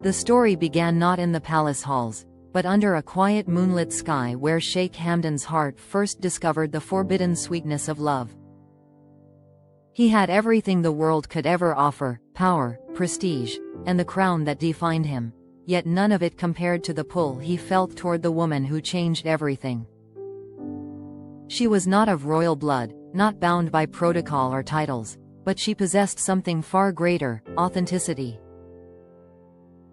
The story began not in the palace halls, but under a quiet moonlit sky where Sheikh Hamdan's heart first discovered the forbidden sweetness of love. He had everything the world could ever offer: power, prestige, and the crown that defined him, yet none of it compared to the pull he felt toward the woman who changed everything. She was not of royal blood, not bound by protocol or titles, but she possessed something far greater: authenticity.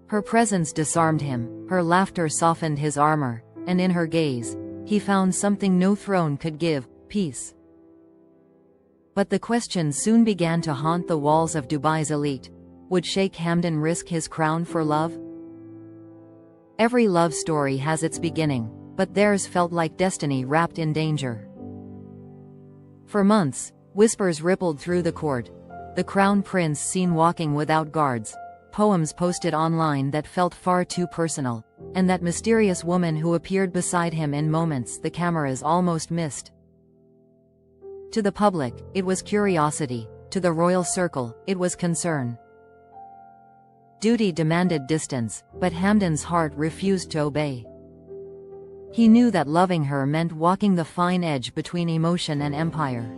Her presence disarmed him, her laughter softened his armor, and in her gaze, he found something no throne could give: peace. But the question soon began to haunt the walls of Dubai's elite: would Sheikh Hamdan risk his crown for love? Every love story has its beginning, but theirs felt like destiny wrapped in danger. For months, whispers rippled through the court: the crown prince seen walking without guards, poems posted online that felt far too personal, and that mysterious woman who appeared beside him in moments the cameras almost missed. To the public, it was curiosity; to the royal circle, it was concern. Duty demanded distance, but Hamdan's heart refused to obey. He knew that loving her meant walking the fine edge between emotion and empire.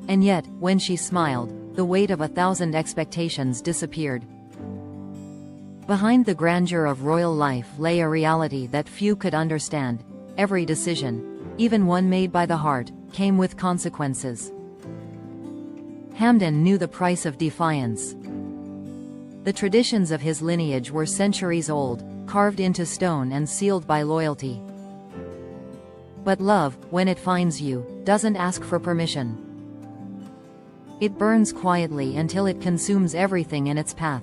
And yet, when she smiled, the weight of 1,000 expectations disappeared. Behind the grandeur of royal life lay a reality that few could understand: every decision, even one made by the heart, came with consequences. Hamdan knew the price of defiance. The traditions of his lineage were centuries old, carved into stone and sealed by loyalty. But love, when it finds you, doesn't ask for permission. It burns quietly until it consumes everything in its path.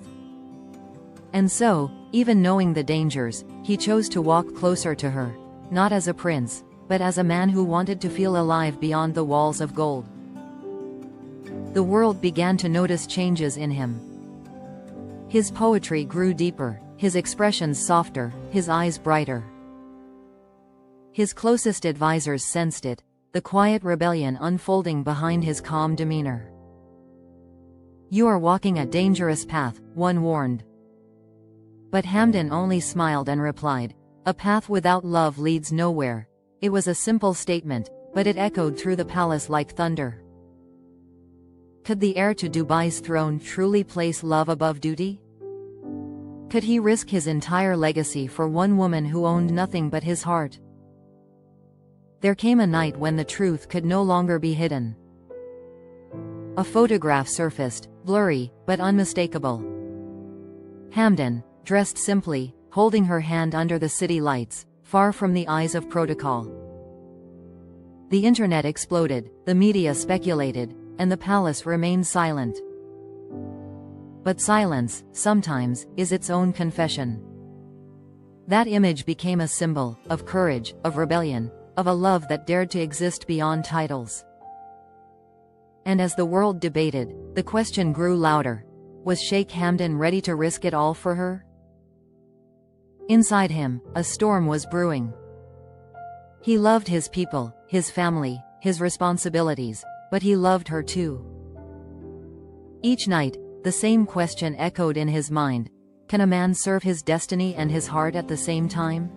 And so, even knowing the dangers, he chose to walk closer to her, not as a prince, but as a man who wanted to feel alive beyond the walls of gold. The world began to notice changes in him. His poetry grew deeper, his expressions softer, his eyes brighter. His closest advisors sensed it, the quiet rebellion unfolding behind his calm demeanor. "You are walking a dangerous path," one warned. But Hamdan only smiled and replied, "A path without love leads nowhere." It was a simple statement, but it echoed through the palace like thunder. Could the heir to Dubai's throne truly place love above duty? Could he risk his entire legacy for one woman who owned nothing but his heart? There came a night when the truth could no longer be hidden. A photograph surfaced, blurry, but unmistakable. Hamdan, dressed simply, holding her hand under the city lights, far from the eyes of protocol. The internet exploded, the media speculated, and the palace remained silent. But silence, sometimes, is its own confession. That image became a symbol of courage, of rebellion, of a love that dared to exist beyond titles. And as the world debated, the question grew louder: was Sheikh Hamdan ready to risk it all for her? Inside him, a storm was brewing. He loved his people, his family, his responsibilities, but he loved her too. Each night, the same question echoed in his mind: can a man serve his destiny and his heart at the same time?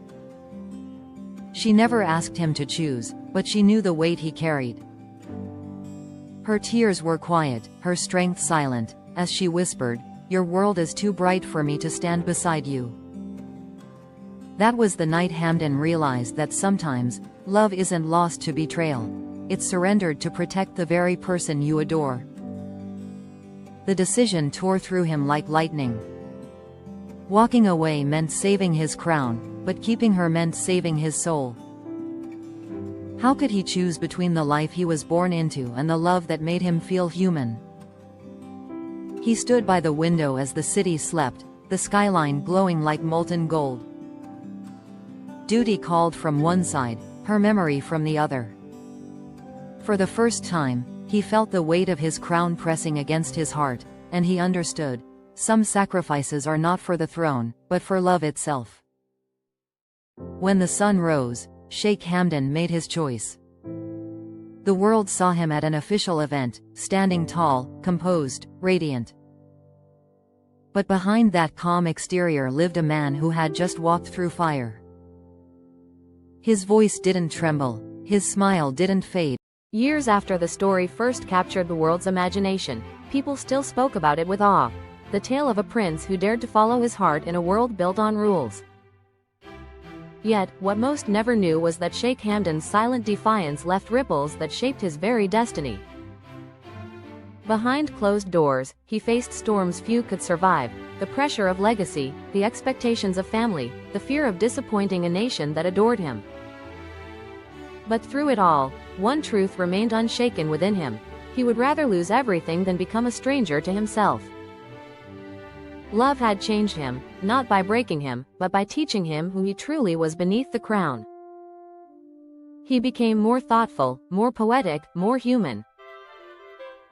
She never asked him to choose, but she knew the weight he carried. Her tears were quiet, her strength silent, as she whispered, "Your world is too bright for me to stand beside you." That was the night Hamdan realized that sometimes, love isn't lost to betrayal. It's surrendered to protect the very person you adore. The decision tore through him like lightning. Walking away meant saving his crown, but keeping her meant saving his soul. How could he choose between the life he was born into and the love that made him feel human? He stood by the window as the city slept, the skyline glowing like molten gold. Duty called from one side, her memory from the other. For the first time, he felt the weight of his crown pressing against his heart, and he understood: some sacrifices are not for the throne, but for love itself. When the sun rose, Sheikh Hamdan made his choice. The world saw him at an official event, standing tall, composed, radiant. But behind that calm exterior lived a man who had just walked through fire. His voice didn't tremble, his smile didn't fade. Years after the story first captured the world's imagination, people still spoke about it with awe. The tale of a prince who dared to follow his heart in a world built on rules. Yet, what most never knew was that Sheikh Hamdan's silent defiance left ripples that shaped his very destiny. Behind closed doors, he faced storms few could survive, the pressure of legacy, the expectations of family, the fear of disappointing a nation that adored him. But through it all, one truth remained unshaken within him: he would rather lose everything than become a stranger to himself. Love had changed him, not by breaking him, but by teaching him who he truly was beneath the crown. He became more thoughtful, more poetic, more human.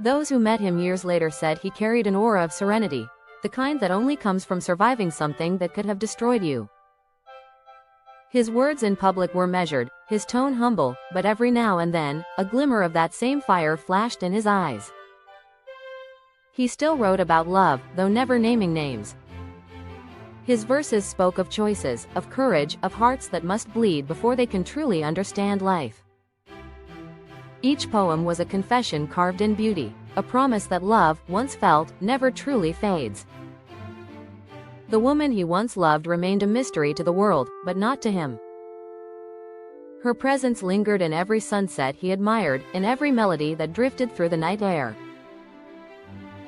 Those who met him years later said he carried an aura of serenity, the kind that only comes from surviving something that could have destroyed you. His words in public were measured, his tone humble, but every now and then, a glimmer of that same fire flashed in his eyes. He still wrote about love, though never naming names. His verses spoke of choices, of courage, of hearts that must bleed before they can truly understand life. Each poem was a confession carved in beauty, a promise that love, once felt, never truly fades. The woman he once loved remained a mystery to the world, but not to him. Her presence lingered in every sunset he admired, in every melody that drifted through the night air.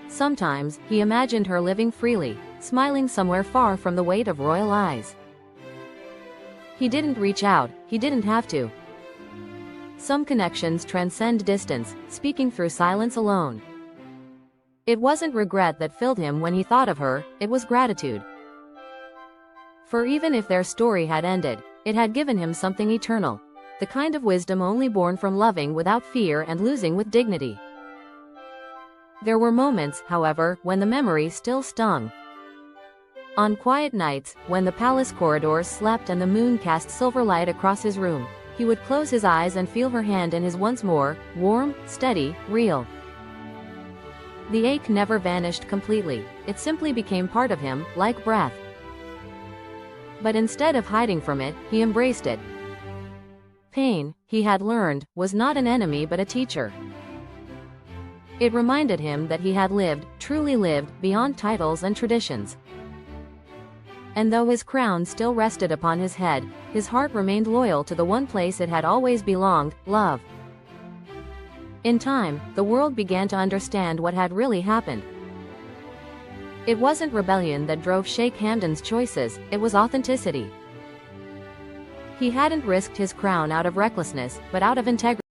Sometimes, he imagined her living freely, smiling somewhere far from the weight of royal eyes. He didn't reach out, he didn't have to. Some connections transcend distance, speaking through silence alone. It wasn't regret that filled him when he thought of her, it was gratitude. For even if their story had ended, it had given him something eternal, the kind of wisdom only born from loving without fear and losing with dignity. There were moments, however, when the memory still stung. On quiet nights, when the palace corridors slept and the moon cast silver light across his room, he would close his eyes and feel her hand in his once more, warm, steady, real. The ache never vanished completely, it simply became part of him, like breath. But instead of hiding from it, he embraced it. Pain, he had learned, was not an enemy but a teacher. It reminded him that he had lived, truly lived, beyond titles and traditions. And though his crown still rested upon his head, his heart remained loyal to the one place it had always belonged: love. In time, the world began to understand what had really happened. It wasn't rebellion that drove Sheikh Hamdan's choices, it was authenticity. He hadn't risked his crown out of recklessness, but out of integrity.